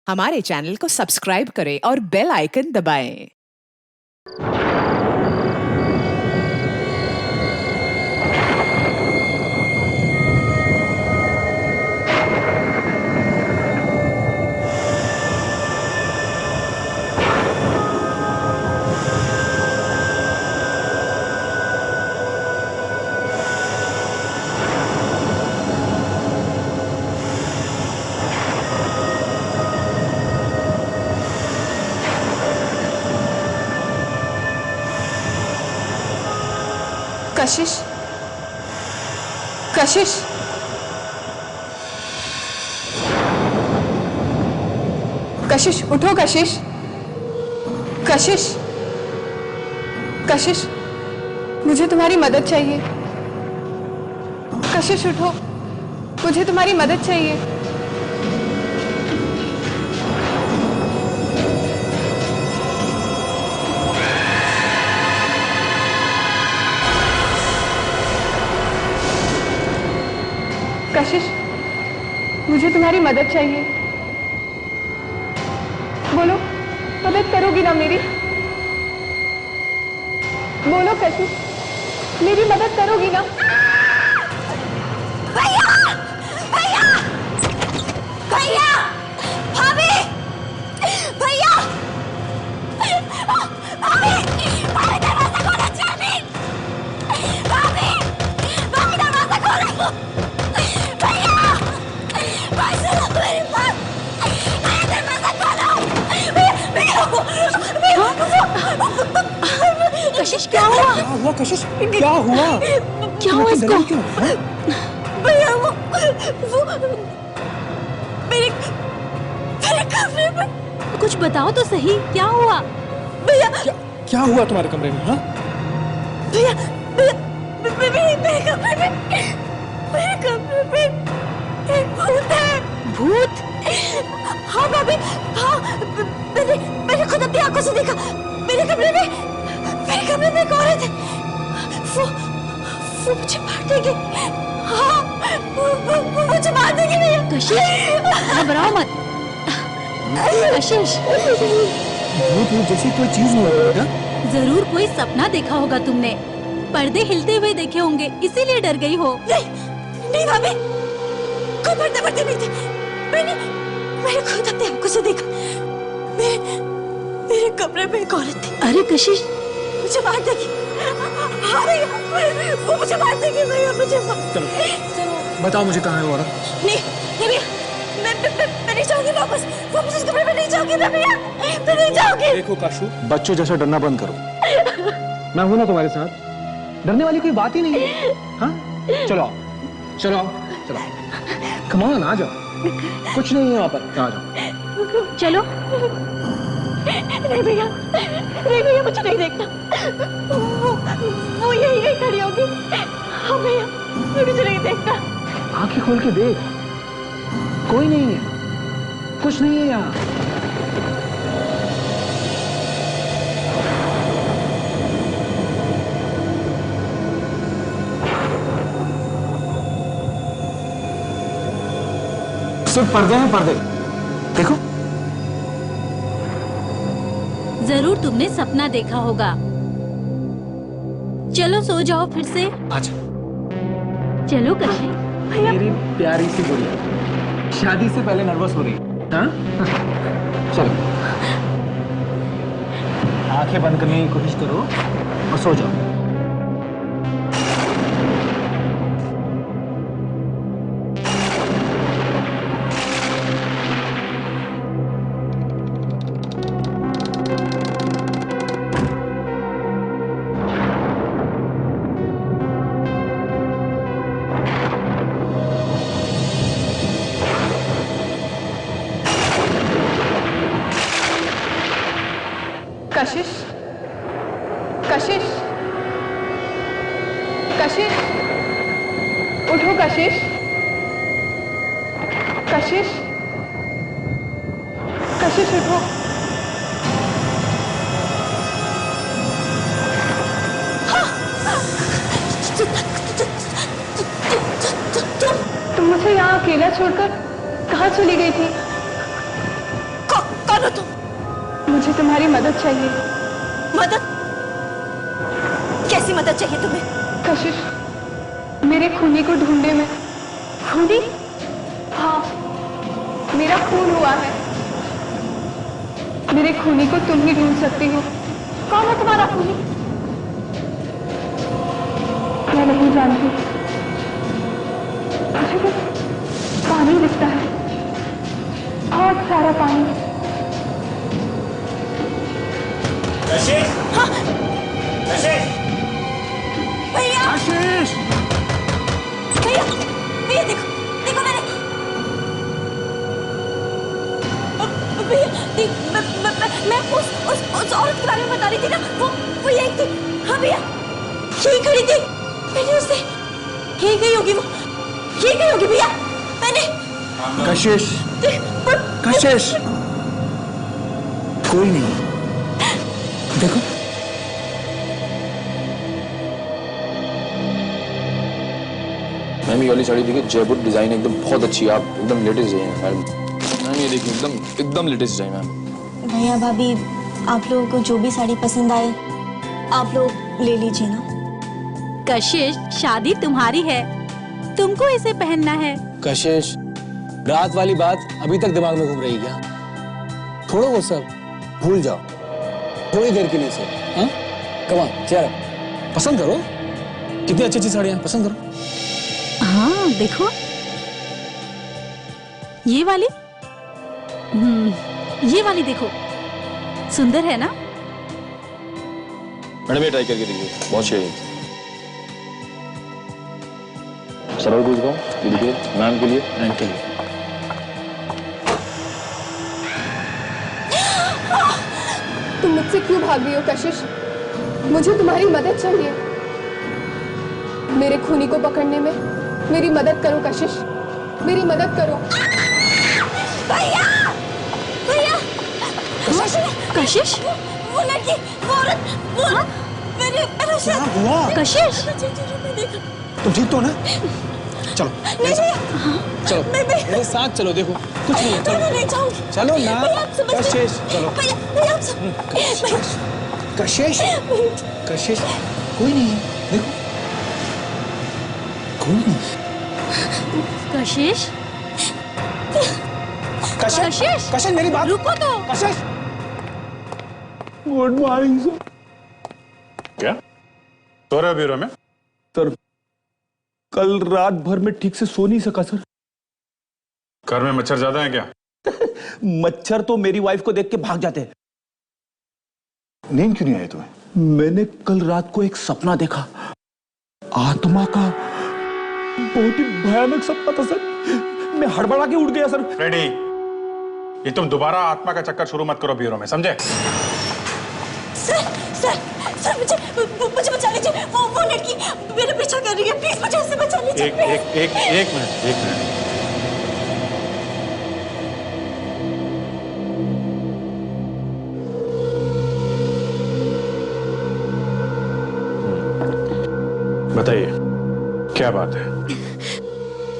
हमारे चैनल को सब्सक्राइब करें और बेल आइकन दबाएं। कशिश, कशिश, कशिश, उठो कशिश, कशिश, कशिश, मुझे तुम्हारी मदद चाहिए। कशिश उठो, मुझे तुम्हारी मदद चाहिए। कशिश, मुझे तुम्हारी मदद चाहिए। बोलो, मदद करोगी ना मेरी? बोलो कशिश, मेरी मदद करोगी ना? भैया, भैया, भैया, भाभी, भैया, भाभी, भाभी दरवाजा खोलो जल्दी, भाभी, भाभी दरवाजा खोलो, भैया, भाई सुनो मेरी बात, भैया दरवाजा खोलो, भैया, कशिश क्या हुआ? क्या हुआ कशिश? क्या हुआ? क्या हुआ इसको? क्यों? भैया वो मेरे कमरे में कुछ बताओ तो सही, क्या हुआ? भैया क्या हुआ तुम्हारे कमरे में? हाँ? भैया भैया मेरे कमरे में एक भूत है। भूत? हाँ भाभी, हाँ, मैंने खुद अपनी आंखों से देखा। मेरे कमरे में एक औरत है। वो मुझे मार देगी। हाँ, वो मुझे मार देगी भैया। कशिश, घबराओ मत। कशिश, भूत जैसी कोई चीज नहीं होती क्या? जरूर कोई सपना देखा होगा तुमने, पर्दे हिलते हुए देखे होंगे, इसीलिए डर गई हो। नहीं भाभी, कोई पर्दे नहीं थे। मैंने खुद अपनी आंखों से देखा। मेरे कमरे में एक औरत थी। अरे कशिश, मुझे मार देगी। हाँ भैया, वो मुझे मार देगी भैया, मुझे चलो बताओ मुझे कहाँ है वो औरत? नहीं भैया, मैं नहीं जाऊंगी वापस उस कमरे में नहीं जाऊंगी मैं भैया, मैं नहीं जाऊंगी। देखो काशू, बच्चों जैसा डरना बंद करो। मैं हूं ना तुम्हारे साथ, डरने वाली कोई बात ही नहीं है। हाँ? चलो चलो चलो, कम ऑन, आ जाओ, कुछ नहीं है वहां पर, आ जाओ। चलो। नहीं भैया, मुझे नहीं देखना। वो यही खड़ी होगी। हाँ भैया, मुझे नहीं देखना। आंखें खोल के देख, कोई नहीं है, कुछ नहीं है यहाँ। सिर्फ पर्दे हैं, पर्दे। देखो, जरूर तुमने सपना देखा होगा। चलो सो जाओ फिर से। अच्छा। चलो कशिश। मेरी प्यारी सी गुड़िया, शादी से पहले नर्वस हो रही है? हाँ? चलो, आंखें बंद करने की कोशिश करो और सो जाओ। कशिश, कशिश, कशिश, उठो कशिश, कशिश, कशिश उठो। तुम मुझे यहाँ अकेला छोड़कर कहाँ चली गई थी? तुम्हारी मदद चाहिए। मदद? कैसी मदद चाहिए तुम्हें? कशिश, मेरे खूनी को ढूंढने में। खूनी? हाँ, मेरा खून हुआ है। मेरे खूनी को तुम ही ढूंढ सकती हो। कौन है तुम्हारा खूनी? मैं नहीं जानती, मुझे बस पानी दिखता है, बहुत सारा पानी। हाँ? भैया, भैया, भैया देखो, देखो मैंने। भैया, मैं उस औरत के बारे में बता रही थी ना, वो यही थी। हाँ भैया, यही खड़ी थी। मैंने उससे, यही गई होगी वो, यही गई होगी भैया। मैंने कशिश, कशिश, कोई नहीं। देखो, मैम ये वाली साड़ी देखिए, जयपुर डिजाइन एकदम बहुत अच्छी है, आप एकदम लेटेस्ट डिजाइन है मैम। मैम ये देखिए एकदम लेटेस्ट डिजाइन है मैम। भैया भाभी, आप लोगों को जो भी साड़ी पसंद आए आप लोग ले लीजिए ना। कशिश, शादी तुम्हारी है, तुमको इसे पहनना है। कशिश, रात वाली बात अभी तक दिमाग में घूम रही क्या? छोड़ो वो सब, भूल जाओ थोड़ी देर के लिए से। हाँ, कम ऑन, चेयर अप, पसंद करो। कितनी अच्छी अच्छी साड़ियां, पसंद करो। हाँ देखो, ये वाली, ये वाली देखो, सुंदर है ना? मैडम ये ट्राई करके देखिए, बहुत शेयर है। सरल पूछ रहा हूँ, ये देखिए मैम के लिए एंड के लिए। तुम मुझसे क्यों भाग रही हो कशिश? मुझे तुम्हारी मदद चाहिए। मेरे खूनी को पकड़ने में मेरी मदद करो कशिश, मेरी मदद करो। भैया, भैया, कशिश, वो लड़की, वो औरत, मेरे साथ। हुआ? कशिश, मैं देखा। तुम ठीक तो ना? चलो, नहीं भैया, चलो, मेरे साथ चलो, देखो कुछ नहीं है, मैं चलो, नहीं जाऊंगी। चलो ना। भैया, आप समझ कशिश, चलो। भैया, भैया, आप समझ। कशिश, कशिश, कोई नहीं है, देखो, कोई नहीं। कशिश, कशिश, कशिश, मेरी बात रुको तो। कशिश। Good morning sir. क्या सो रहे हो ब्यूरो में? सर, कल रात भर में ठीक से सो नहीं सका सर। घर में मच्छर ज्यादा है क्या? मच्छर तो मेरी वाइफ को देख के भाग जाते हैं। नींद क्यों नहीं आई तुम्हें? मैंने कल रात को एक सपना देखा, आत्मा का, बहुत ही भयानक सपना था सर। मैं हड़बड़ा के उठ गया सर। फ्रेडी, ये तुम दोबारा आत्मा का चक्कर शुरू मत करो ब्यूरो में, समझे? सर, मुझे बचा लीजिए। वो लड़की मेरा पीछा कर रही है, प्लीज मुझे उससे बचा लीजिए। एक मिनट। बताइए, क्या बात है?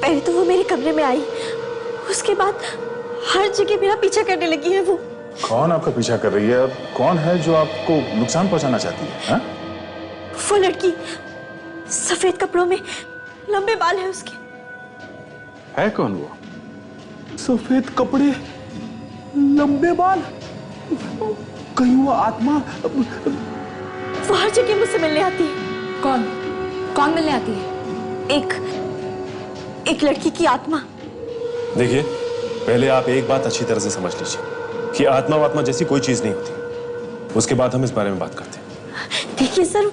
पहले तो वो मेरे कमरे में आई, उसके बाद हर जगह मेरा पीछा करने लगी है वो। कौन आपका पीछा कर रही है? कौन है जो आपको नुकसान पहुंचाना चाहती है? हा? वो लड़की, सफेद कपड़ों में, लंबे बाल है उसके। है कौन वो? सफेद कपड़े, लंबे बाल, कहीं वो आत्मा? वो हर जगह मुझसे मिलने आती है। कौन मिलने आती है? एक लड़की की आत्मा। देखिए, पहले आप एक बात अच्छी तरह से समझ लीजिए कि आत्मा जैसी कोई चीज नहीं होती। उसके बाद हम इस बारे में बात करते हैं। देखिए सर,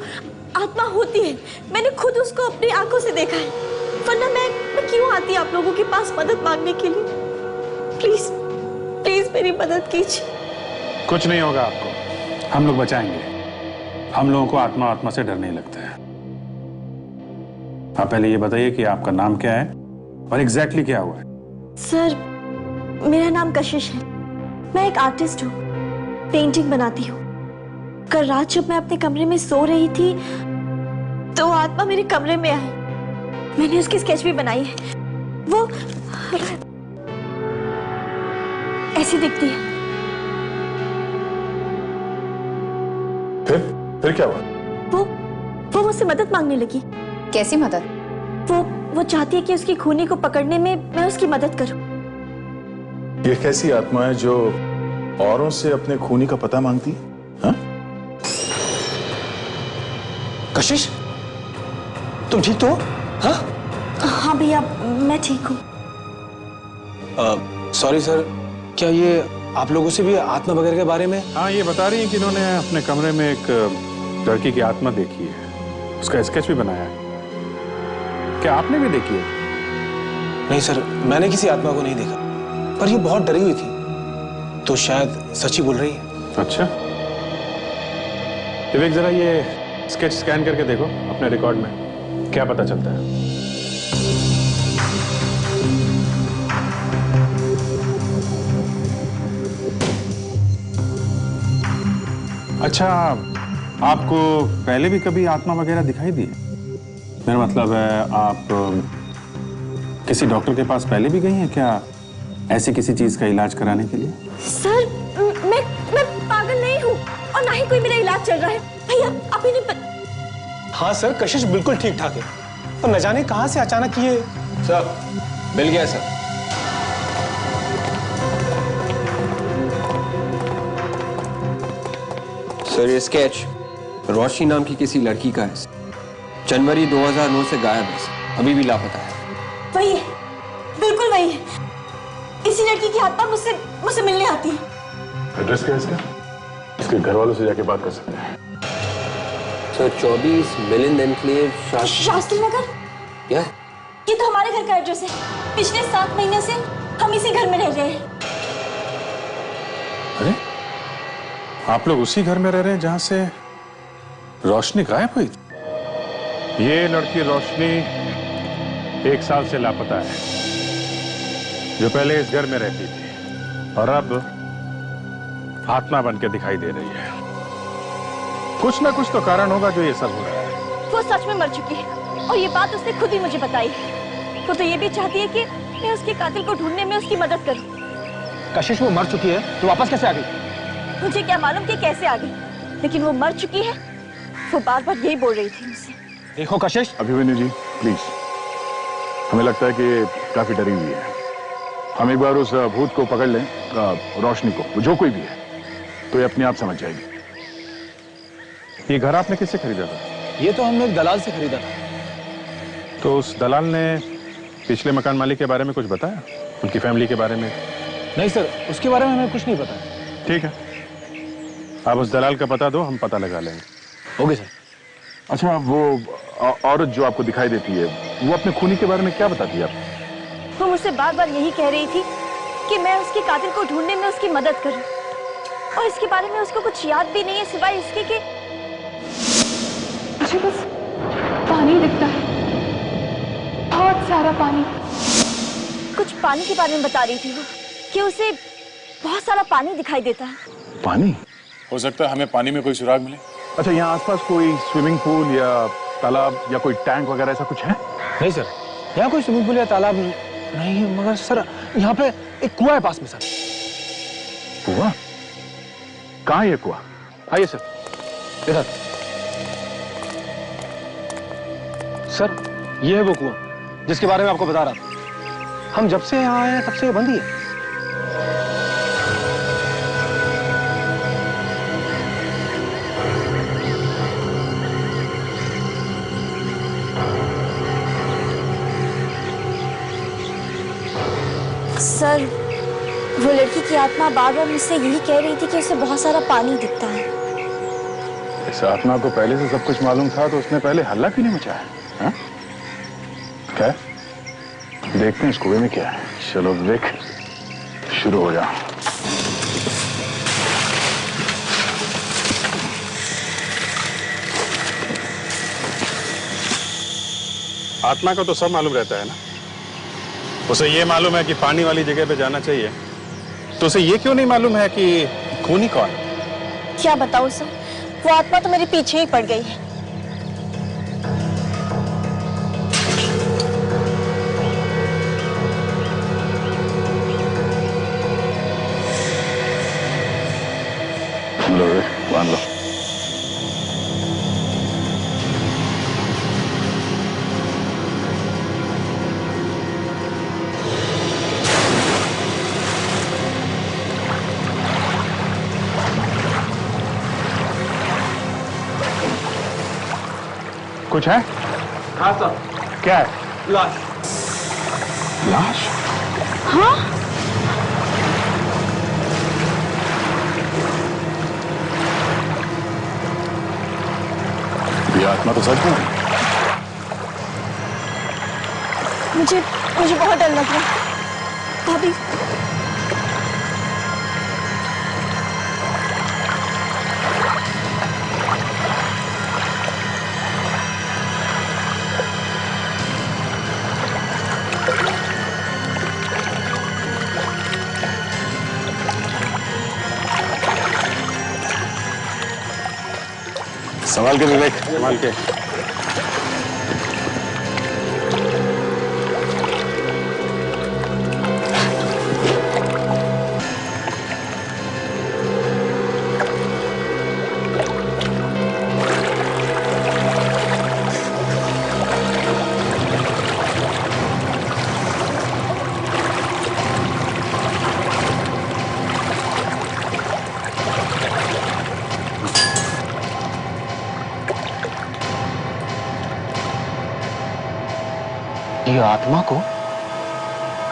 आत्मा होती है, मैंने खुद उसको अपनी आंखों से देखा है, वरना मैं क्यों आती आप लोगों के पास मदद मांगने के लिए? प्लीज मेरी मदद कीजिए। कुछ नहीं होगा आपको, हम लोग बचाएंगे। हम लोगों को आत्मा से डर नहीं लगता है। आप पहले ये बताइए कि आपका नाम क्या है और एग्जैक्टली क्या हुआ है? सर, मेरा नाम कशिश है, मैं एक आर्टिस्ट हूँ, पेंटिंग बनाती हूँ। कल रात जब मैं अपने कमरे में सो रही थी तो आत्मा मेरे कमरे में आई। मैंने उसकी स्केच भी बनाई है, वो ऐसी दिखती है। फिर क्या हुआ? वो मुझसे मदद मांगने लगी। कैसी मदद? वो चाहती है कि उसकी खूनी को पकड़ने में मैं उसकी मदद करूं। ये कैसी आत्मा है जो औरों से अपने खूनी का पता मांगती है? हाँ? कशिश, तुम ठीक तो हो? हाँ? हाँ भैया, मैं ठीक हूँ। सॉरी सर, क्या ये आप लोगों से भी आत्मा वगैरह के बारे में? हाँ, ये बता रही हैं कि इन्होंने अपने कमरे में एक लड़की की आत्मा देखी है, उसका स्केच भी बनाया है। क्या आपने भी देखी है? नहीं सर, मैंने किसी आत्मा को नहीं देखा, पर ये बहुत डरी हुई थी, तो शायद सच ही बोल रही है। अच्छा, विवेक जरा ये स्केच स्कैन करके देखो अपने रिकॉर्ड में, क्या पता चलता है। अच्छा, आपको पहले भी कभी आत्मा वगैरह दिखाई दी? मेरा मतलब है, आप किसी डॉक्टर के पास पहले भी गई हैं क्या, ऐसी किसी चीज का इलाज कराने के लिए? सर, मैं पागल नहीं हूँ और ना ही कोई मेरा इलाज चल रहा है। भैया, आप ही नहीं हाँ सर, कशिश बिल्कुल ठीक ठाक है, और न जाने कहां से अचानक ये। सर, मिल गया सर। सर, ये स्केच रोशनी नाम की किसी लड़की का है। जनवरी 2009 से गायब है, अभी भी लापता है। वही है, बिल्कुल वही है। इसी लड़की की आत्मा मुझसे मिलने आती है। एड्रेस क्या है इसका? इसके घर वालों से जाके बात कर सकते हैं। Sir, 24 Milind enclave, Shastri Nagar. क्या? ये तो हमारे घर का एड्रेस है। पिछले 7 महीने से हम इसी घर में रह रहे हैं। अरे, आप लोग उसी घर में रह रहे हैं जहां से रोशनी गायब हुई थी? ये लड़की रोशनी 1 साल से लापता है, जो पहले इस घर में रहती थी और अब आत्मा बन के दिखाई दे रही है। कुछ ना कुछ तो कारण होगा जो ये सब हो रहा है। वो सच में मर चुकी है और ये बात उसने खुद ही मुझे बताई। वो तो ये भी चाहती है कि मैं उसके कातिल को ढूंढने में उसकी मदद करूं। कशिश, वो मर चुकी है तो वापस कैसे आ गई? मुझे क्या मालूम कि कैसे आ गई, लेकिन वो मर चुकी है। वो बार बार यही बोल रही थी मुझसे। देखो कशिश। अभिमन्यु जी, प्लीज, हमें लगता है कि काफी डरी हुई है। हम एक बार उस भूत को पकड़ लें, रोशनी को, जो कोई भी है, तो ये अपने आप समझ जाएगी। ये घर आपने किससे खरीदा था? ये तो हमने एक दलाल से खरीदा था। तो उस दलाल ने पिछले मकान मालिक के बारे में कुछ बताया, उनकी फैमिली के बारे में? नहीं सर, उसके बारे में हमें कुछ नहीं पता। ठीक है, आप उस दलाल का पता दो, हम पता लगा लेंगे। Okay sir. अच्छा, वो औरत जो आपको दिखाई देती है, वो अपने खूनी के बारे में क्या बताती है आपको? वो मुझसे बार बार यही कह रही थी कि मैं उसके कातिल को ढूंढने में उसकी मदद करूं, और इसके बारे में उसको कुछ याद भी नहीं है सिवाय इसके कि मुझे बस पानी दिखता है, बहुत सारा पानी। कुछ पानी के बारे में बता रही थी वो, कि उसे बहुत सारा पानी दिखाई देता है। पानी? हो सकता है हमें पानी में कोई सुराग मिले। अच्छा, यहाँ आसपास कोई स्विमिंग पूल या तालाब या कोई टैंक वगैरह ऐसा कुछ है? नहीं सर, यहाँ कोई स्विमिंग पूल या तालाब नहीं, मगर सर यहाँ पे एक कुआं है पास में। सर, कुआं? कहाँ है ये कुआं? आइए सर, इधर। सर, ये है वो कुआं जिसके बारे में आपको बता रहा था। हम जब से यहाँ आए हैं तब से ये बंद ही है। सर, वो लड़की की आत्मा बार बार मुझसे यही कह रही थी कि उसे बहुत सारा पानी दिखता है। इस आत्मा को पहले से सब कुछ मालूम था तो उसने पहले हल्ला क्यों नहीं मचाया? हाँ? क्या? देखते हैं इस कुएं में क्या है। चलो विवेक, शुरू हो जाओ। आत्मा को तो सब मालूम रहता है ना, उसे ये मालूम है कि पानी वाली जगह पे जाना चाहिए, तो उसे ये क्यों नहीं मालूम है कि खूनी कौन है? क्या बताऊं सर, वो आत्मा तो मेरे पीछे ही पड़ गई है। लो, बांध लो। कुछ है? हाँ सर। क्या है? लाश। लाश? हाँ ये आत्मा तो सच में है। मुझे मुझे बहुत डर लग रहा है भाभी। संभाल के विवेक, संभाल के। ये आत्मा को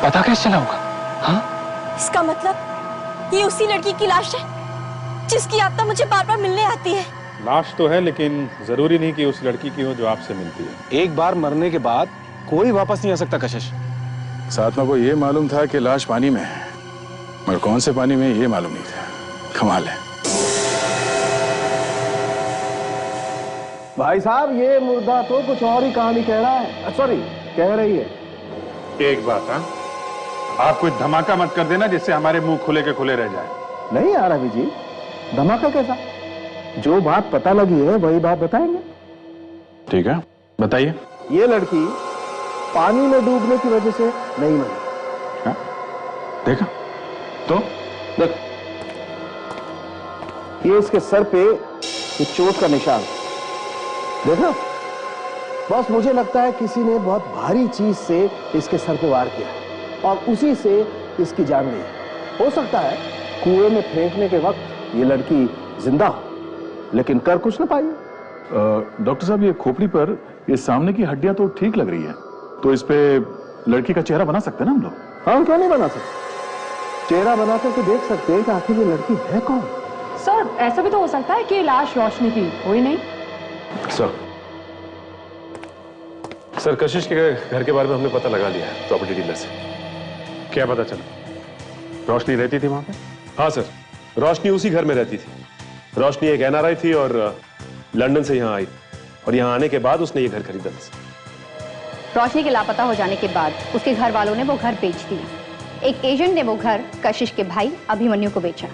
पता कैसे चला होगा? हाँ? इसका मतलब ये उसी लड़की की लाश है जिसकी आत्मा मुझे बार बार मिलने आती है। लाश तो है, लेकिन जरूरी नहीं कि उस लड़की की हो जो आपसे मिलती है। एक बार मरने के बाद कोई वापस नहीं आ सकता कशिश। सातमा को ये मालूम था कि लाश पानी में है, मगर कौन से पानी में ये मालूम नहीं था। कमाल है। भाई साहब, ये मुर्दा तो कुछ और ही कहानी कह रहा है, सॉरी कह रही है। एक बात, हाँ, आप कोई धमाका मत कर देना जिससे हमारे मुंह खुले के खुले रह जाए। नहीं यार रवि जी, धमाका कैसा? जो बात पता लगी है वही बात बताएंगे। ठीक है, बताइए। ये लड़की पानी में डूबने की वजह से नहीं मरी। हाँ? देखा तो देख, ये इसके सर पे ये चोट का निशान देखा। बस मुझे लगता है किसी ने बहुत भारी चीज से इसके सर पे वार किया और उसी से इसकी जान गई। हो सकता है कुएं में फेंकने के वक्त ये लड़की जिंदा हो, लेकिन कर कुछ ना पाई। डॉक्टर साहब, ये खोपड़ी पर ये सामने की हड्डियां तो ठीक लग रही है, तो इस पे लड़की का चेहरा बना सकते हैं ना हम लोग? हाँ, क्यों नहीं बना सकते? चेहरा बना करके देख सकते हैं कि आखिर ये लड़की है कौन। सर, ऐसा भी तो हो सकता है कि लाश रोशनी की हो ही नहीं। सर, कशिश के घर के बारे में हमने पता लगा लिया है प्रॉपर्टी डीलर से। क्या पता चला? रोशनी रहती थी वहां पे? हाँ सर, रोशनी उसी घर में रहती थी। रोशनी एक एनआरआई थी और लंदन से यहाँ आई, और यहाँ आने के बाद उसने ये घर खरीदा था। रोशनी के लापता हो जाने के बाद उसके घर वालों ने वो घर बेच दिया। एक एजेंट ने वो घर कशिश के भाई अभिमन्यु को बेचा।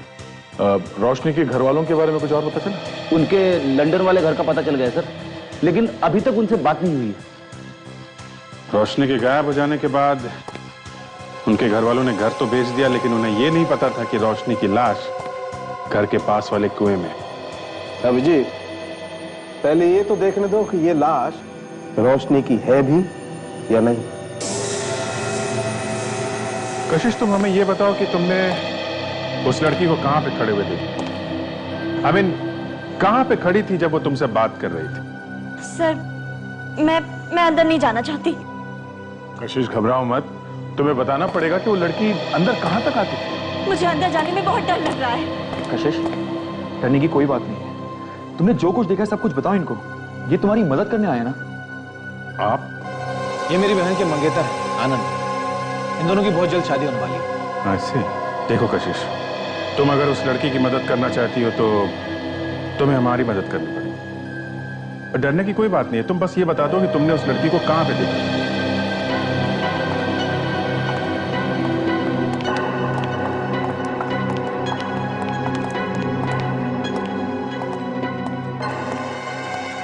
रोशनी के घर वालों के बारे में कुछ और पता चला? उनके लंदन वाले घर का पता चल गया सर, लेकिन अभी तक उनसे बात नहीं हुई। रोशनी के गायब हो जाने के बाद उनके घर वालों ने घर तो बेच दिया, लेकिन उन्हें यह नहीं पता था कि रोशनी की लाश घर के पास वाले कुएं में। रवि जी, पहले ये तो देखने दो कि ये लाश रोशनी की है भी या नहीं। कशिश, तुम हमें यह बताओ कि तुमने उस लड़की को कहां पे खड़े हुए देखा? आई मीन, कहां पे खड़ी थी जब वो तुमसे बात कर रही थी? सर, मैं अंदर नहीं जाना चाहती। कशिश, घबराओ मत, तुम्हें बताना पड़ेगा कि वो लड़की अंदर कहां तक आती थी। मुझे अंदर जाने में बहुत डर लग रहा है। कशिश, डरने की कोई बात नहीं है। तुमने जो कुछ देखा सब कुछ बताओ इनको। ये तुम्हारी मदद करने आए ना। आप? ये मेरी बहन के मंगेतर है आनंद। इन दोनों की बहुत जल्द शादी होने वाली है। ऐसे देखो कशिश, तुम अगर उस लड़की की मदद करना चाहती हो तो तुम्हें हमारी मदद करनी पड़ेगी। डरने की कोई बात नहीं है, तुम बस ये बता दो कि तुमने उस लड़की को कहां पे देखा।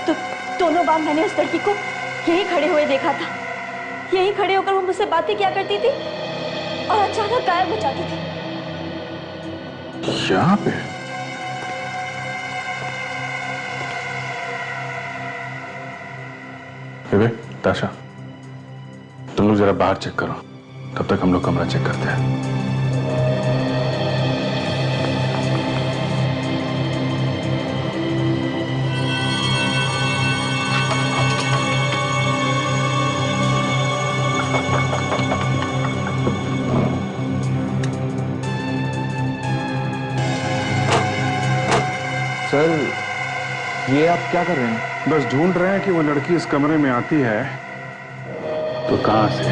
तो दोनों बार मैंने उस लड़की को यहीं खड़े हुए देखा था। यहीं खड़े होकर वो मुझसे बातें किया करती थी और अचानक गायब हो जाती थी। यहाँ पे? विवेक, ताशा, तुम लोग जरा बाहर चेक करो, तब तक हम लोग कमरा चेक करते हैं। सर, ये आप क्या कर रहे हैं? बस ढूंढ रहे हैं कि वो लड़की इस कमरे में आती है तो कहां से।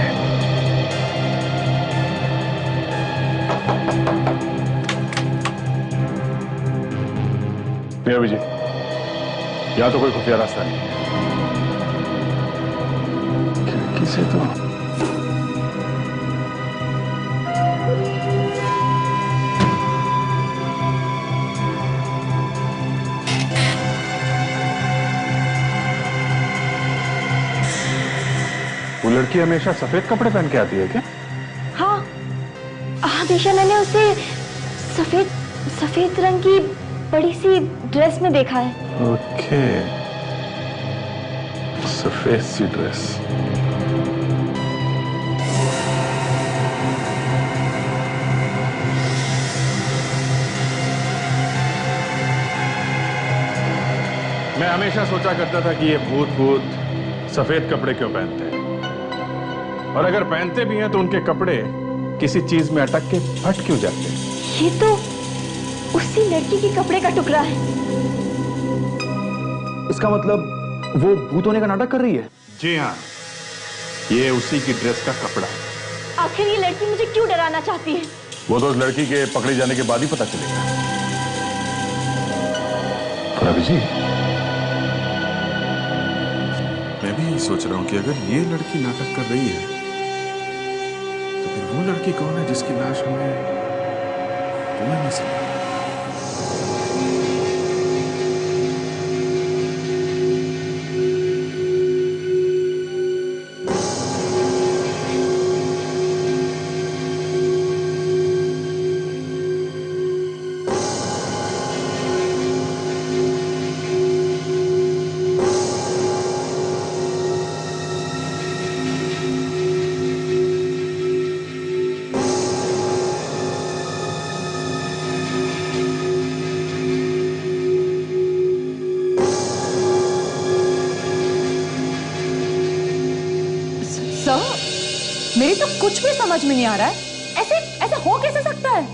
नहीं अभिजीत, यहां तो कोई खुफिया रास्ता नहीं है। खिड़की से तो वो लड़की हमेशा सफेद कपड़े पहन के आती है क्या? हाँ, हमेशा मैंने उसे सफेद सफेद रंग की बड़ी सी ड्रेस में देखा है। ओके, सफेद सी ड्रेस। मैं हमेशा सोचा करता था कि ये भूत सफेद कपड़े क्यों पहनते हैं, और अगर पहनते भी हैं तो उनके कपड़े किसी चीज में अटक के फट क्यों जाते हैं। ये तो उसी लड़की के कपड़े का टुकड़ा है। इसका मतलब वो भूत होने का नाटक कर रही है? जी हाँ, ये उसी की ड्रेस का कपड़ा है। आखिर ये लड़की मुझे क्यों डराना चाहती है? वो तो उस लड़की के पकड़े जाने के बाद ही पता चलेगा। और अभिजीत, मैं भी यही सोच रहा हूं कि अगर ये लड़की नाटक कर रही है तो फिर वो लड़की कौन है जिसकी लाश हमें कुएं में से मिली? मेरी तो कुछ भी समझ में नहीं आ रहा है। ऐसे ऐसे हो कैसे सकता है?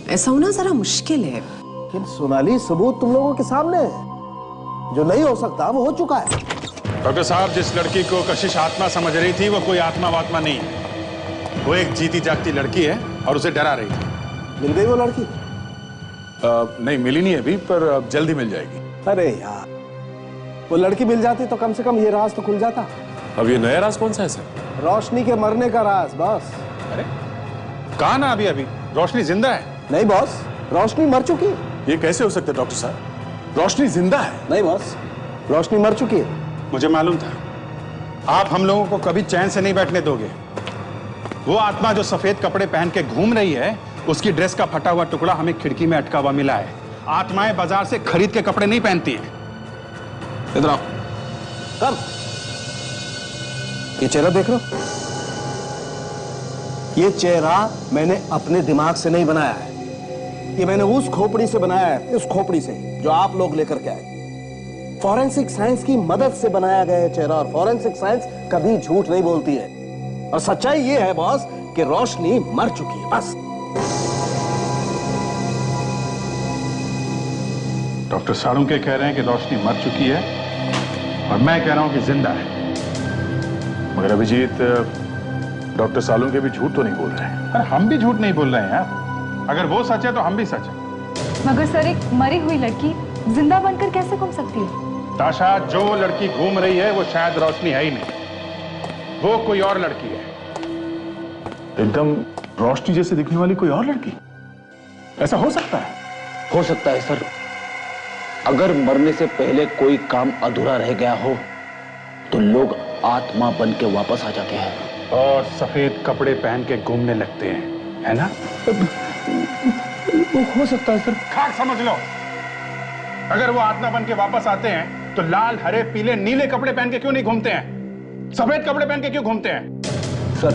ऐसा होना जरा मुश्किल है। लेकिन सोनाली, सबूत तुम लोगों के सामने है। जो नहीं हो सकता वो हो चुका है। डॉक्टर साहब, जिस लड़की को कशिश आत्मा समझ रही थी वो कोई आत्मा वात्मा नहीं है। वो एक जीती जागती लड़की है और उसे डरा रही थी। मिल गई वो लड़की? नहीं मिली नहीं अभी, पर अब जल्दी मिल जाएगी। अरे यार, वो लड़की मिल जाती तो कम से कम ये राज तो खुल जाता। अब ये नया राज कौन सा है सर? रोशनी के मरने का राज बॉस। अरे कहा ना अभी रोशनी जिंदा है। नहीं बॉस, रोशनी मर चुकी है। ये कैसे हो सकता है डॉक्टर साहब? रोशनी जिंदा है। नहीं बॉस, रोशनी मर चुकी है। मुझे मालूम था आप हम लोगों को कभी चैन से नहीं बैठने दोगे। वो आत्मा जो सफेद कपड़े पहन के घूम रही है, उसकी ड्रेस का फटा हुआ टुकड़ा हमें खिड़की में अटका हुआ मिला है। आत्माएं बाजार से खरीद के कपड़े नहीं पहनती हैं। इधर आओ। कब? ये चेहरा देख रहे हो? ये चेहरा मैंने अपने दिमाग से नहीं बनाया है। ये मैंने उस खोपड़ी से बनाया है, उस खोपड़ी से जो आप लोग लेकर के आए। फॉरेंसिक साइंस की मदद से बनाया गया है चेहरा, और फॉरेंसिक साइंस कभी झूठ नहीं बोलती है। और सच्चाई ये है बॉस कि रोशनी मर चुकी है, बस। डॉक्टर साळुंके कह रहे हैं कि रोशनी मर चुकी है, और मैं कह रहा हूं कि जिंदा है। मगर अभिजीत, डॉक्टर साळुंके भी झूठ तो नहीं बोल रहे हैं। अरे हम भी झूठ नहीं बोल रहे हैं यार। अगर वो सच है तो हम भी सच है। मगर सर, एक मरी हुई लड़की जिंदा बनकर कैसे घूम सकती है? ताशा, जो लड़की घूम रही है वो शायद रोशनी है ही नहीं, वो कोई और लड़की है। एकदम रोशनी जैसे दिखने वाली कोई और लड़की? ऐसा हो सकता है? हो सकता है सर। अगर मरने से पहले कोई काम अधूरा रह गया हो तो लोग आत्मा बन के वापस आ जाते हैं और सफेद कपड़े पहन के घूमने लगते हैं, है ना? वो हो सकता है सर। खाक समझ लो। अगर वो आत्मा बन के वापस आते हैं तो लाल, हरे, पीले, नीले कपड़े पहन के क्यों नहीं घूमते हैं? सफेद कपड़े पहन के क्यों घूमते हैं? सर,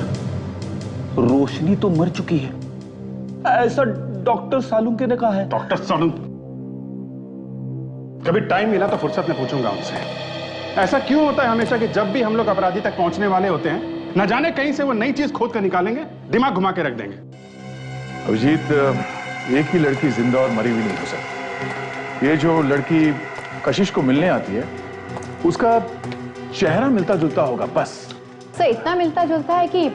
रोशनी तो मर चुकी है, ऐसा डॉक्टर साळुंके ने कहा है। डॉक्टर साळुंके? कभी टाइम मिला तो फुर्सत में पूछूंगा उनसे। ऐसा क्यों होता है हमेशा कि जब भी हम लोग अपराधी तक पहुंचने वाले होते हैं, न जाने कहीं से वो नई चीज खोद कर निकालेंगे, दिमाग घुमा के रख देंगे। अभिजीत, एक ही लड़की जिंदा और मरी हुई नहीं हो सकती। ये जो लड़की कशिश को मिलने आती है उसका चेहरा मिलता जुलता होगा बस। सर इतना मिलता जुलता है कि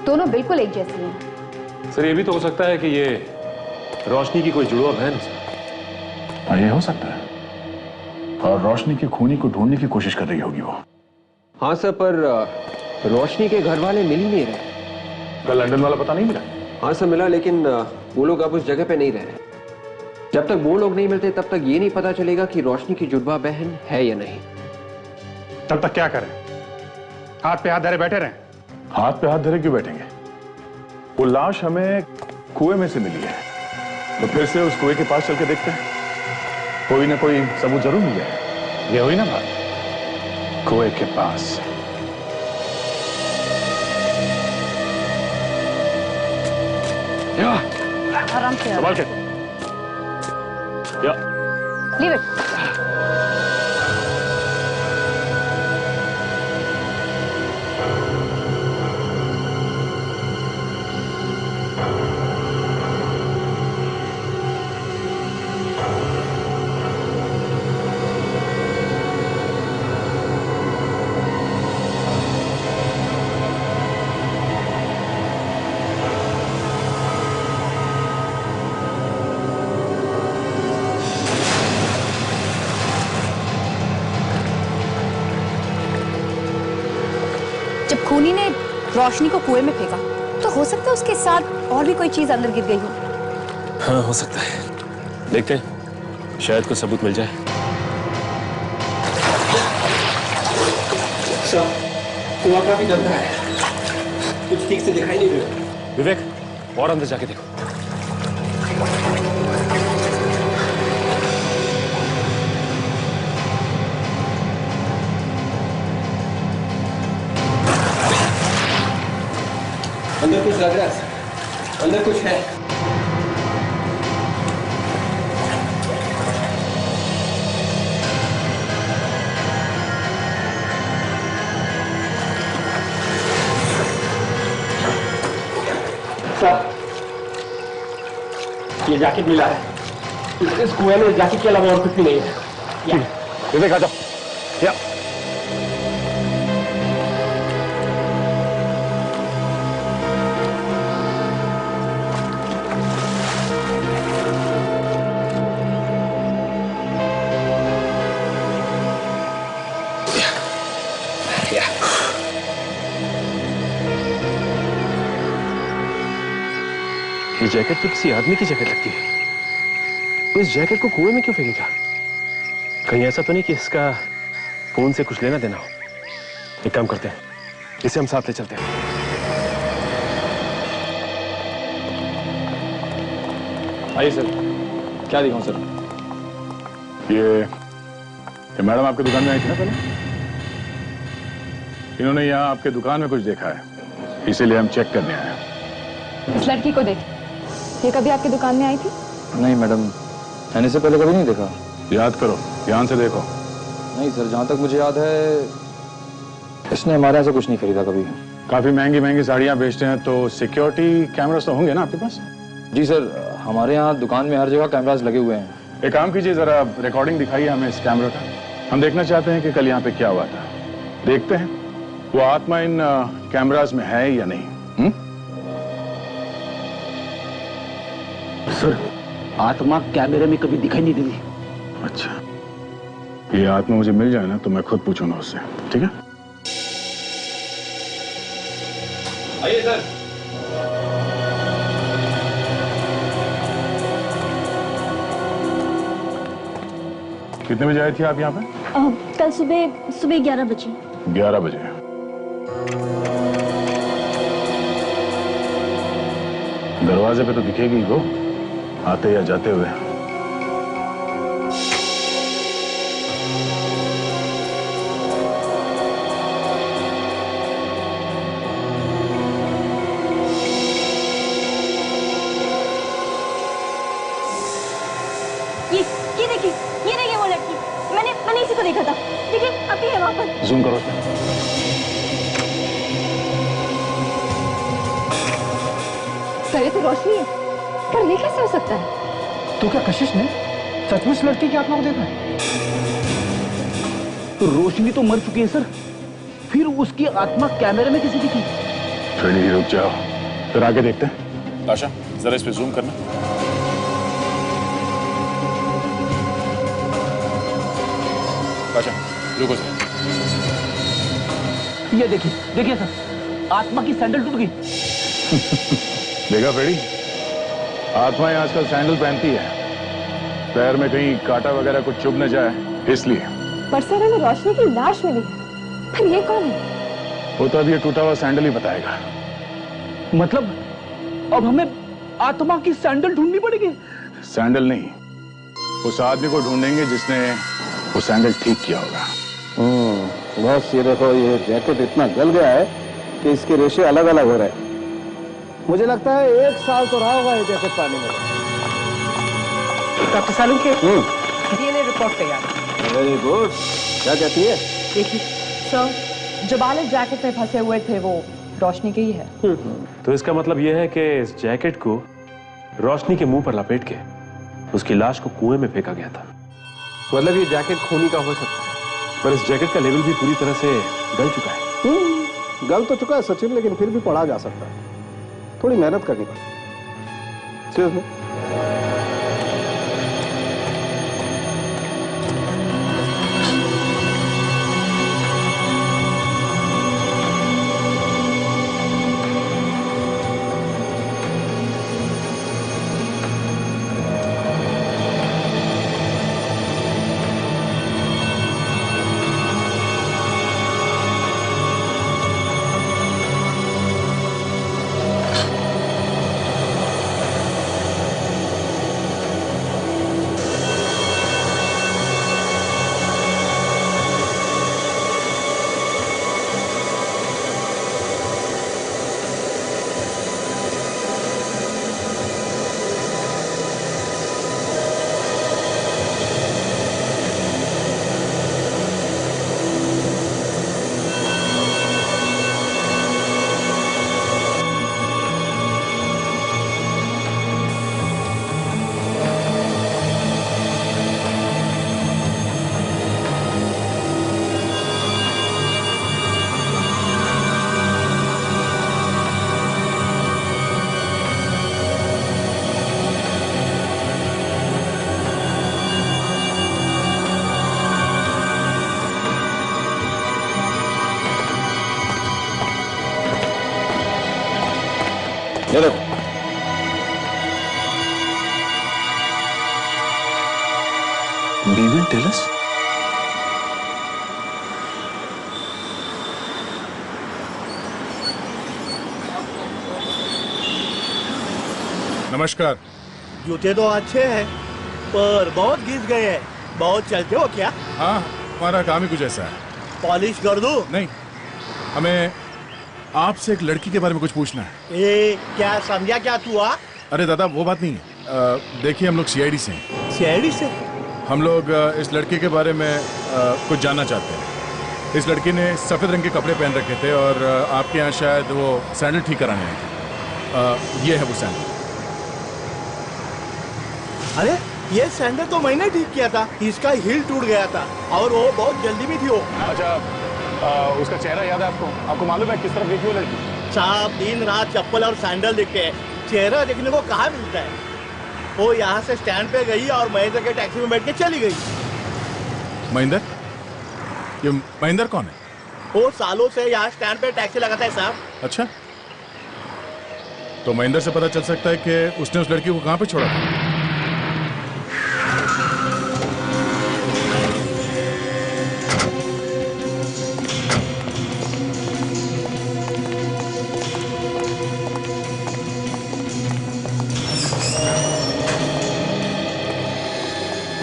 दोनों बिल्कुल एक जैसी हैं। सर ये भी तो हो सकता है कि ये रोशनी की कोई जुड़वा बहन है। हाँ, ये हो सकता है। और रोशनी की खूनी को ढूंढने की कोशिश कर रही होगी वो। हाँ सर, पर रोशनी के घर वाले मिल ही नहीं रहे। कल लंदन वाला पता नहीं मिला? हाँ सर मिला, लेकिन वो लोग अब उस जगह पे नहीं रह रहे। जब तक वो लोग नहीं मिलते तब तक ये नहीं पता चलेगा कि रोशनी की जुड़वा बहन है या नहीं। तब तक क्या करें? हाथ पे हाथ धरे बैठे रहें? हाथ पे हाथ धरे क्यों बैठेंगे? वो लाश हमें कुएं में से मिली है, तो फिर से उस कुएं के पास चल के देखते हैं, कोई ना कोई सबूत जरूर मिल जाएगा। ये हुई ना बात, कुएं के पास। आराम से संभाल के। Leave it. जब खूनी ने रोशनी को कुएं में फेंका तो हो सकता है उसके साथ और भी कोई चीज अंदर गिर गई हो। हाँ हो सकता है, देखते हैं शायद कोई सबूत मिल जाए। कुआं काफी गंदा है, कुछ ठीक से दिखाई नहीं दे रहा। विवेक और अंदर जाके देखो। अंदर कुछ लग रहा है, अंदर कुछ है। सर ये जैकेट मिला है, इस कुएं में जैकेट के अलावा और कुछ भी नहीं है। विवेक आ जाओ। या ये जैकेट तो किसी आदमी की जैकेट लगती है। इस जैकेट को कुएं में क्यों फेंकेगा? कहीं ऐसा तो नहीं कि इसका खून से कुछ लेना देना हो। एक काम करते हैं, इसे हम साथ ले चलते हैं। आइए सर, क्या दिखाऊं सर? ये मैडम आपकी दुकान में आई थी ना पहले? इन्होंने यहाँ आपके दुकान में कुछ देखा है, इसीलिए हम चेक करने आए हैं। इस लड़की को देख, ये कभी आपकी दुकान में आई थी? नहीं मैडम, मैंने इसे पहले कभी नहीं देखा। याद करो, ध्यान से देखो। नहीं सर, जहाँ तक मुझे याद है इसने हमारे यहाँ से कुछ नहीं खरीदा कभी। काफी महंगी महंगी साड़ियाँ बेचते हैं तो सिक्योरिटी कैमरास तो होंगे ना आपके पास? जी सर, हमारे यहाँ दुकान में हर जगह कैमरास लगे हुए हैं। एक काम कीजिए, जरा रिकॉर्डिंग दिखाइए हमें इस कैमरा का। हम देखना चाहते हैं कि कल यहाँ पे क्या हुआ था। देखते हैं वो आत्मा इन कैमरास में है या नहीं। सर आत्मा कैमरे में कभी दिखाई नहीं देती। अच्छा, ये आत्मा मुझे मिल जाए ना तो मैं खुद पूछूंगा उससे, ठीक है? आइए सर। कितने बजे आई थी आप यहाँ पे? कल सुबह 11 बजे। 11 बजे। दरवाजे पे तो दिखेगी वो, आते या जाते हुए। ये देखिए वो लड़की, मैंने इसी को देखा था। देखिए अभी है वहां पर। जूम करो उसमें। सर ये तो रोशनी है, पर ये कैसे हो सकता है? तो क्या कशिश ने सचमुच लड़की की आत्मा को देखा है? तो रोशनी तो मर चुकी है सर, फिर उसकी आत्मा कैमरे में कैसे दिखी? फ्रेडी रुक जाओ, फिर आगे देखते हैं। आशा जरा इस पे जूम करना। आशा रुको सर। ये देखिए, देखिए सर, आत्मा की सैंडल टूट गई। देखा फ्रेडी, आत्माएं आजकल सैंडल पहनती है, पैर में कहीं कांटा वगैरह कुछ चुभ न जाए इसलिए। पर सर हमें रोशनी की लाश मिली है, पर ये कौन है? वो तो अब ये टूटा हुआ सैंडल ही बताएगा। मतलब अब हमें आत्मा की सैंडल ढूंढनी पड़ेगी? सैंडल नहीं, उस आदमी को ढूंढेंगे जिसने वो सैंडल ठीक किया होगा। बस ये देखो, ये जैकेट इतना गल गया है कि इसके रेशे अलग अलग हो रहे हैं। मुझे लगता है 1 साल तो रहा होगा ये जैकेट पानी में। डॉक्टर सालुंखे, डीएनए रिपोर्ट तैयार है। Very good. क्या कहती है? देखिए सर, जो बाल इस जैकेट में फंसे हुए थे वो रोशनी के ही है। तो इसका मतलब यह है कि इस जैकेट को रोशनी के मुंह पर लपेट के उसकी लाश को कुएं में फेंका गया था। मतलब ये जैकेट खूनी का हो सकता है, पर इस जैकेट का लेवल भी पूरी तरह से गल चुका है। गल तो चुका है सचिन, लेकिन फिर भी पढ़ा जा सकता है। थोड़ी मेहनत करनी पड़ेगी। Excuse me. ये देखो, Bevan tell us? नमस्कार। जूते तो अच्छे हैं, पर बहुत घिस गए हैं। बहुत चलते हो क्या? हाँ, हमारा काम ही कुछ ऐसा है। पॉलिश कर दूं? नहीं, हमें आपसे एक लड़की के बारे में कुछ पूछना है। क्या समझा क्या तू? अरे दादा, वो बात नहीं है। देखिए, हम लोग सीआईडी से हैं। सीआईडी से? हम लोग इस लड़के के बारे में कुछ जानना चाहते हैं। इस लड़की ने सफ़ेद रंग के कपड़े पहन रखे थे और आपके यहाँ शायद वो सैंडल ठीक कराने आई थी। ये है वो सैंडल। अरे ये सैंडल तो मैंने ठीक किया था, इसका हील टूट गया था और वो बहुत जल्दी भी थी वो। अच्छा, उसका चेहरा याद है आपको? आपको मालूम है किस तरफ देखी वो लड़की? साहब, दिन रात चप्पल और सैंडल दिखते हैं, चेहरा देखने को कहाँ मिलता है? वो यहाँ से स्टैंड पे गई और महेंद्र के टैक्सी में बैठ के चली गई। महेंद्र? ये महेंद्र कौन है? वो सालों से यहाँ स्टैंड पे टैक्सी लगाता है साहब। अच्छा, तो महेंद्र से पता चल सकता है कि उसने उस लड़की को कहाँ पे छोड़ा था।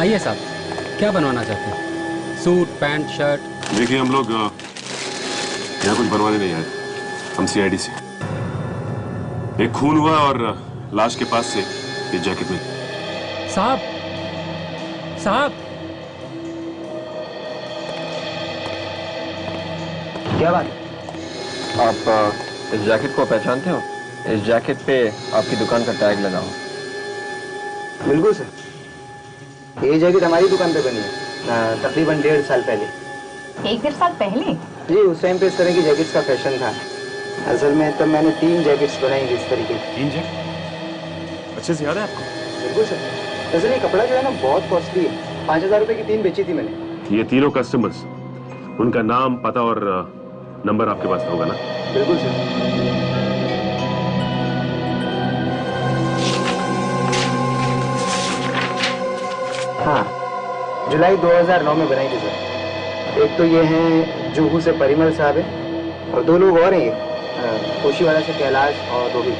आइए साहब, क्या बनवाना चाहते हैं? Suit, pant, shirt? देखिए, हम लोग यहाँ कुछ बनवाने नहीं आए, हम सीआईडी से। एक खून हुआ और लाश के पास से ये जैकेट मिली। साहब, साहब, क्या बात? आप इस जैकेट को पहचानते हो? इस जैकेट पे आपकी दुकान का टैग लगा हो। बिल्कुल सर, ये जैकेट हमारी दुकान पे बनी है तकरीबन 1.5 साल पहले। 1-1.5 साल पहले? जी, उस टाइम पे इस तरह की जैकेट्स का फैशन था। असल में तब मैंने 3 जैकेट्स बनाई थी इस तरीके की। 3 जैकेट? अच्छे से याद है आपको? बिल्कुल सर। दरअसल ये कपड़ा जो है ना बहुत कॉस्टली है। 5000 रुपए की 3 बेची थी मैंने। ये तीनों कस्टमर्स, उनका नाम, पता और नंबर आपके पास होगा ना? बिल्कुल सर। हाँ, जुलाई 2009 में बनाई थी सर। एक तो ये हैं जुहू से परिमल साहब है और 2 लोग और हैं ये, कोशीवाड़ा से कैलाश और रोहित।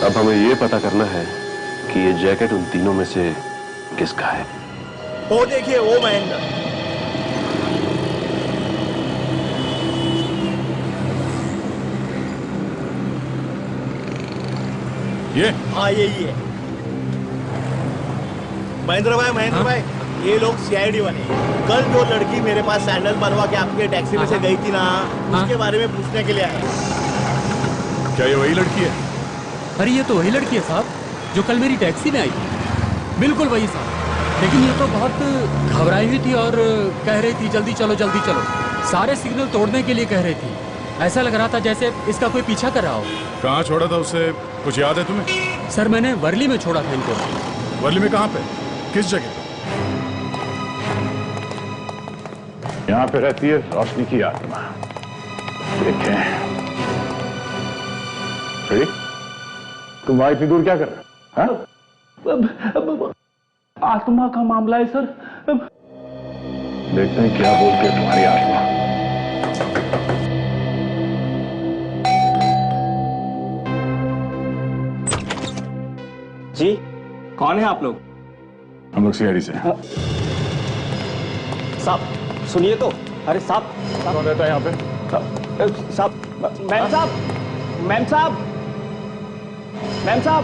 अब हमें ये पता करना है कि ये जैकेट उन तीनों में से किसका है। वो देखिए, वो महेंद्र। ये? हाँ, यही है। महेंद्र भाई, ये लोग सीआईडी वाले। कल जो लड़की मेरे पास सैंडल बनवा के आपके टैक्सी में से गई थी ना, उसके बारे में पूछने के लिए आए। क्या ये वही लड़की है? अरे ये तो वही लड़की है साहब, जो कल मेरी टैक्सी में आई थी। बिल्कुल वही साहब, लेकिन ये तो बहुत घबराई हुई थी और कह रही थी जल्दी चलो जल्दी चलो। सारे सिग्नल तोड़ने के लिए कह रही थी। ऐसा लग रहा था जैसे इसका कोई पीछा कर रहा हो। कहाँ छोड़ा था उसे, कुछ याद है तुम्हें? सर मैंने वर्ली में छोड़ा था इनको। वर्ली में कहाँ पे, किस जगह? यहाँ पे रहती है रोशनी की आत्मा। देखें, तुम वहां इतनी दूर क्या कर रहे हो? आत्मा का मामला है सर। देखते हैं क्या बोलती है तुम्हारी आत्मा। जी, कौन है आप लोग? हम लोग सीआईडी से। साहब सुनिए तो। अरे साहब, कौन रहता है यहाँ पे? साहब, मैम साहब, मैम साहब, मैम साहब।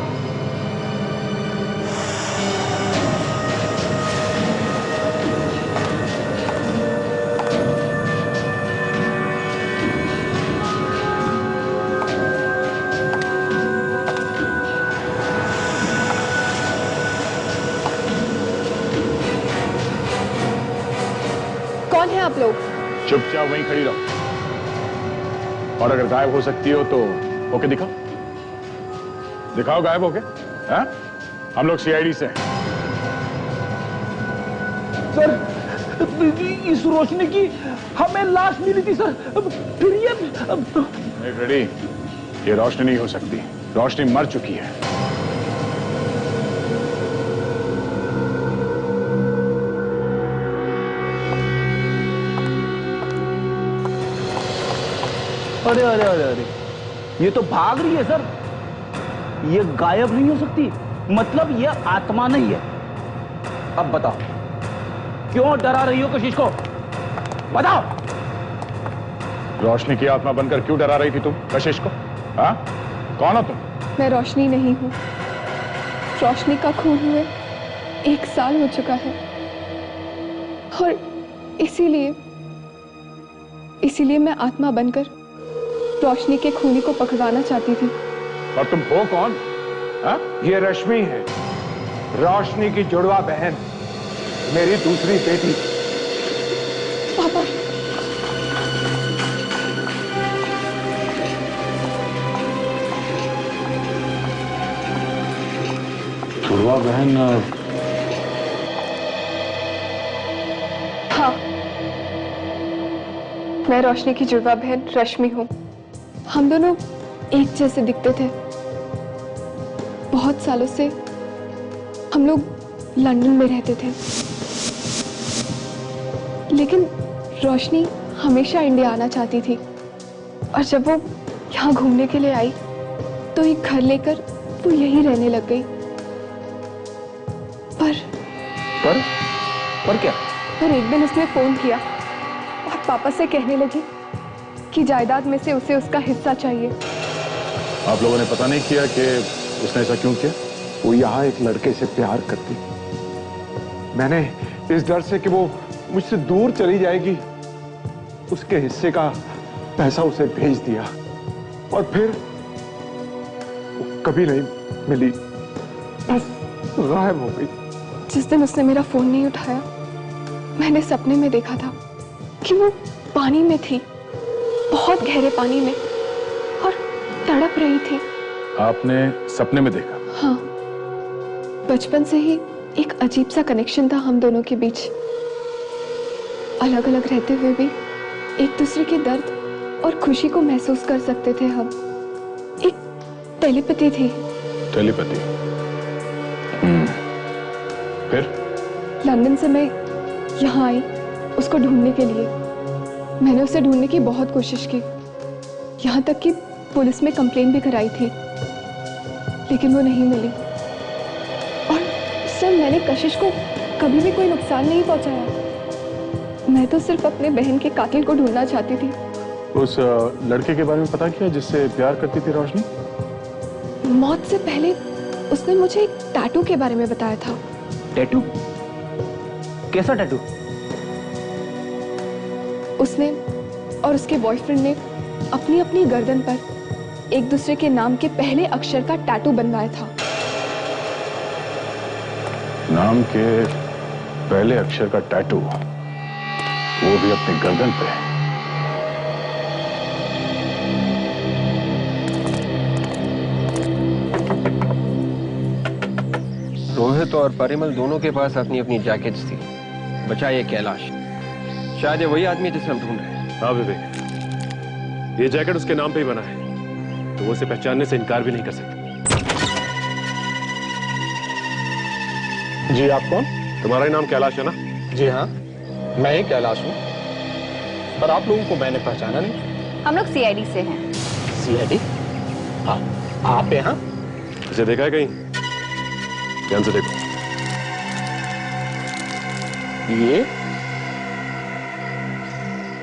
कौन है आप लोग? चुपचाप वहीं खड़ी रहो, और अगर गायब हो सकती हो तो होके दिखाओ। दिखाओ गायब होके। हाँ? हम लोग सीआईडी से हैं। सर, इस रोशनी की हमें लाश मिली थी सर। फिर ये नहीं फ्रेडी, ये रोशनी नहीं हो सकती। रोशनी मर चुकी है। अरे अरे अरे अरे, ये तो भाग रही है सर। ये गायब नहीं हो सकती, मतलब ये आत्मा नहीं है। अब बताओ, क्यों डरा रही हो कशिश को? बताओ। रोशनी की आत्मा बनकर क्यों डरा रही थी तुम कशिश को? हाँ? कौन हो तुम? मैं रोशनी नहीं हूँ। रोशनी का खून हुए 1 साल हो चुका है, और इसीलिए मैं आत्मा बनकर रोशनी के खूनी को पकड़वाना चाहती थी। और तुम हो कौन? हा? ये रश्मि है, रोशनी की जुड़वा बहन, मेरी दूसरी बेटी। पापा, जुड़वा बहन? हाँ, मैं रोशनी की जुड़वा बहन रश्मि हूँ। हम दोनों एक जैसे दिखते थे। बहुत सालों से हम लोग लंदन में रहते थे, लेकिन रोशनी हमेशा इंडिया आना चाहती थी, और जब वो यहाँ घूमने के लिए आई तो एक घर लेकर वो यहीं रहने लग गई। पर क्या? पर एक दिन उसने फोन किया और पापा से कहने लगी कि जायदाद में से उसे उसका हिस्सा चाहिए। आप लोगों ने पता नहीं किया कि उसने ऐसा क्यों किया? वो यहाँ एक लड़के से प्यार करती। मैंने इस डर से कि वो मुझसे दूर चली जाएगी, उसके हिस्से का पैसा उसे भेज दिया, और फिर वो कभी नहीं मिली, बस गायब हो गई। जिस दिन उसने मेरा फोन नहीं उठाया, मैंने सपने में देखा था कि वो पानी में थी, बहुत गहरे पानी में, और तड़प रही थी। आपने सपने में देखा? हाँ, बचपन से ही एक अजीब सा कनेक्शन था हम दोनों के बीच। अलग अलग रहते हुए भी एक दूसरे के दर्द और खुशी को महसूस कर सकते थे हम। एक टेलीपैथी थी। टेलीपैथी? फिर? लंदन से मैं यहाँ आई उसको ढूंढने के लिए। मैंने उसे ढूंढने की बहुत कोशिश की, यहाँ तक कि पुलिस में कंप्लेन भी कराई थी, लेकिन वो नहीं मिली। और सर, मैंने कशिश को कभी भी कोई नुकसान नहीं पहुंचाया। मैं तो सिर्फ अपने बहन के कातिल को ढूंढना चाहती थी। उस लड़के के बारे में पता किया जिससे प्यार करती थी रोशनी? मौत से पहले उसने मुझे एक टैटू के बारे में बताया था। टैटू? कैसा टैटू? उसने और उसके बॉयफ्रेंड ने अपनी अपनी गर्दन पर एक दूसरे के नाम के पहले अक्षर का टैटू बनवाया था। नाम के पहले अक्षर का टैटू, वो भी अपनी गर्दन पे? रोहित और परिमल दोनों के पास अपनी अपनी जैकेट्स थी, बचा ये कैलाश। शायद ये वही आदमी जिसे हम ढूंढ रहे हैं। हाँ विवेक, ये जैकेट उसके नाम पे ही बना है, तो वो उसे पहचानने से इनकार भी नहीं कर सकते। जी, आप कौन? तुम्हारा ही नाम कैलाश है ना? जी हाँ, मैं ही कैलाश हूँ, पर आप लोगों को मैंने पहचाना नहीं। हम लोग सीआईडी से हैं। सीआईडी? हाँ, आप यहाँ? इसे देखा है कहीं? ध्यान से देखो।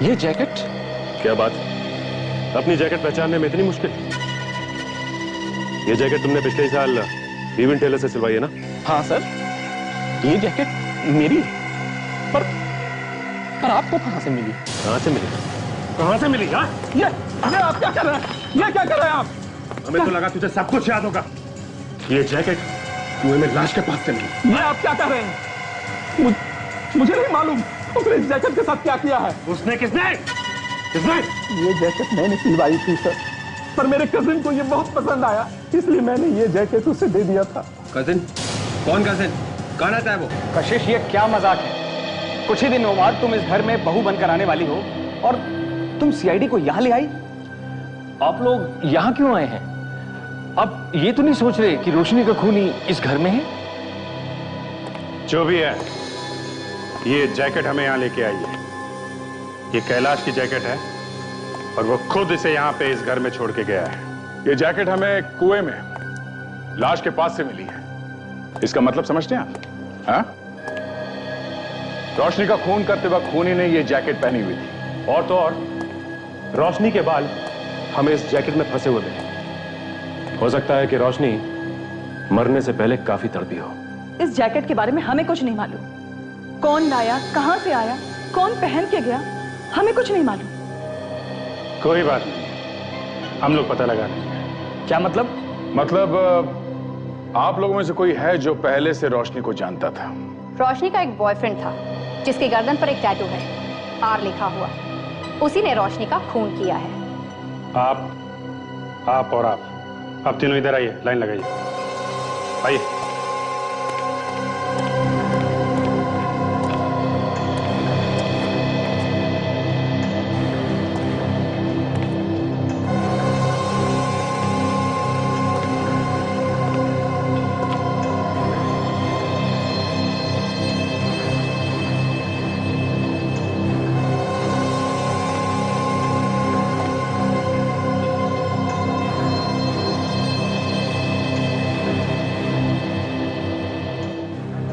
ये जैकेट? क्या बात, अपनी जैकेट पहचानने में इतनी मुश्किल? ये जैकेट तुमने पिछले साल इवेंट टेलर से सिलवाई है ना? हाँ सर, ये जैकेट मेरी है। पर आपको कहाँ से मिली? कहाँ से मिली? कहाँ से मिली? हाँ? ये आप क्या कर रहे हैं? ये क्या कर रहे हैं आप? हमें तो लगा तुझे सब कुछ याद होगा। ये जैकेट कुएं में लाश के पास से मिली। ये आप क्या कर रहे हैं? मुझे नहीं मालूम उसने इस जैकेट के साथ क्या किया है। उसने? किसने? ये जैकेट मैंने सिलवाई थी सर, पर मेरे कजिन को ये बहुत पसंद आया, इसलिए मैंने ये जैकेट उसे दे दिया था। कजिन? कौन कजिन? कौन आता है वो? कशिश, ये क्या मजाक है? कुछ ही दिनों बाद तुम इस घर में बहू बनकर आने वाली हो और तुम सीआईडी को यहां ले आई। आप लोग यहां क्यों आए हैं? अब ये तो नहीं सोच रहे कि रोशनी का खूनी इस घर में है? जो भी है, ये जैकेट हमें यहां लेके आई है। ये कैलाश की जैकेट है और वो खुद इसे यहां पे इस घर में छोड़ के गया है। ये जैकेट हमें कुएं में लाश के पास से मिली है। इसका मतलब समझते हैं आप? हाँ? रोशनी का खून करते वक्त खूनी ने ये जैकेट पहनी हुई थी। और तो और रोशनी के बाल हमें इस जैकेट में फंसे हुए मिले। हो सकता है कि रोशनी मरने से पहले काफी तड़पी हो। इस जैकेट के बारे में हमें कुछ नहीं मालूम। कौन लाया, कहां से आया, कौन पहन के गया, हमें कुछ नहीं मालूम। कोई बात नहीं, हम लोग पता लगा लेंगे। क्या मतलब? मतलब आप लोगों में से कोई है जो पहले से रोशनी को जानता था? रोशनी का एक बॉयफ्रेंड था जिसकी गर्दन पर एक टैटू है, आर लिखा हुआ। उसी ने रोशनी का खून किया है। आप और आप तीनों इधर आइए, लाइन लगाइए। आइए।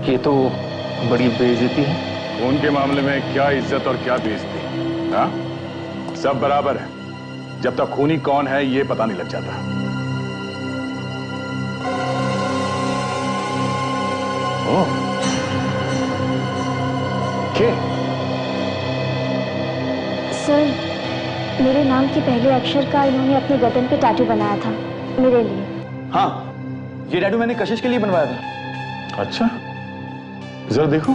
ये तो बड़ी बेइज्जती है। उनके मामले में क्या इज्जत और क्या बेइज्जती? हाँ, सब बराबर है जब तक खूनी कौन है ये पता नहीं लग जाता। ओह, के? सर, मेरे नाम के पहले अक्षर का इन्होंने अपने गर्दन पे टैटू बनाया था मेरे लिए। हाँ, ये टैटू मैंने कशिश के लिए बनवाया था। अच्छा, जरा देखो।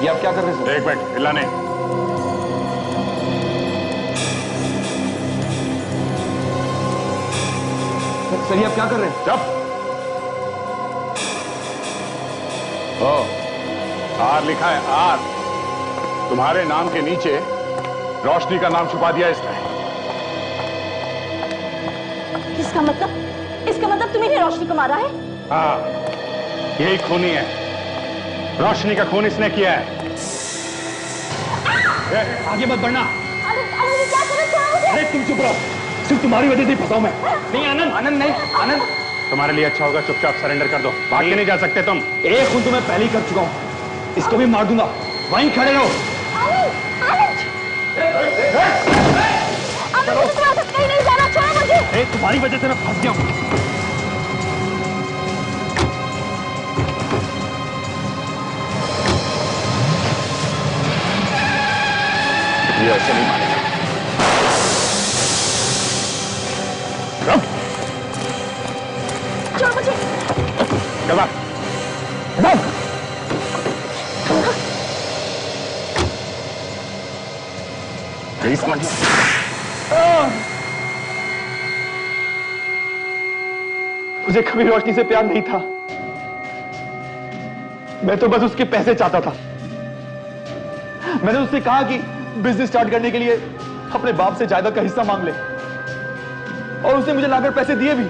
ये आप क्या कर रहे हैं सर? एक मिनट, हिला नहीं। सर ये आप क्या कर रहे हैं? चुप। आर लिखा है, आर। तुम्हारे नाम के नीचे रोशनी का नाम छुपा दिया इसने। इसका मतलब तुम्हें रोशनी को मारा है? हाँ, यही खूनी है। रोशनी का खून इसने किया है। आगे मत बढ़ना। क्या करना? अरे तुम चुप रहो, सिर्फ तुम्हारी वजह से फंसा मैं। नहीं आनंद, आनंद नहीं, आनंद। तुम्हारे लिए अच्छा होगा चुपचाप सरेंडर कर दो, भाग के नहीं जा सकते तुम। एक खून तो मैं पहले ही कर चुका हूं, इसको भी मार दूंगा। वहीं खड़े रहो। कहीं नहीं जाना, छोड़ो मुझे। तुम्हारी वजह से मैं फंस गया हूं। ये ऐसे नहीं मानेगा। छोड़ मुझे। चल भाग। यही समझ लो। मुझे कभी रोशनी से प्यार नहीं था। मैं तो बस उसके पैसे चाहता था। मैंने उससे कहा कि बिजनेस स्टार्ट करने के लिए अपने बाप से जायदाद का हिस्सा मांग ले, और उसने मुझे लाकर पैसे दिए भी।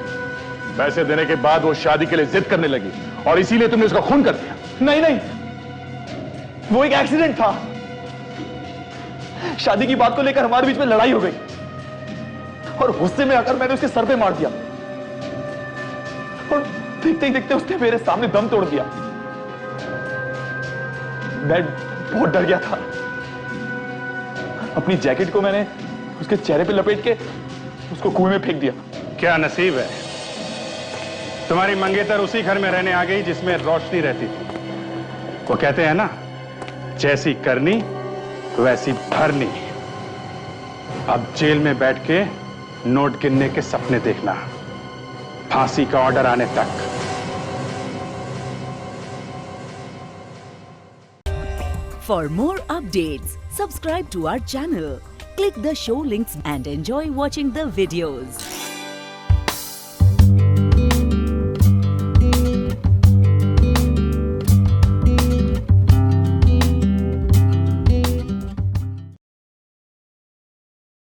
पैसे देने के बाद वो शादी के लिए जिद करने लगी और इसीलिए तुमने उसका खून कर दिया। नहीं नहीं, वो एक एक्सीडेंट था। शादी की बात को लेकर हमारे बीच में लड़ाई हो गई और गुस्से में आकर मैंने उसके सर पे मार दिया, और देखते ही देखते उसने मेरे सामने दम तोड़ दिया। मैं बहुत डर गया था। अपनी जैकेट को मैंने उसके चेहरे पे लपेट के उसको कुएं में फेंक दिया। क्या नसीब है, तुम्हारी मंगेतर उसी घर में रहने आ गई जिसमें रोशनी रहती थी। वो कहते हैं ना, जैसी करनी वैसी भरनी। अब जेल में बैठ के नोट गिनने के सपने देखना, फांसी का ऑर्डर आने तक। For more updates, subscribe to our channel, click the show links and enjoy watching the videos.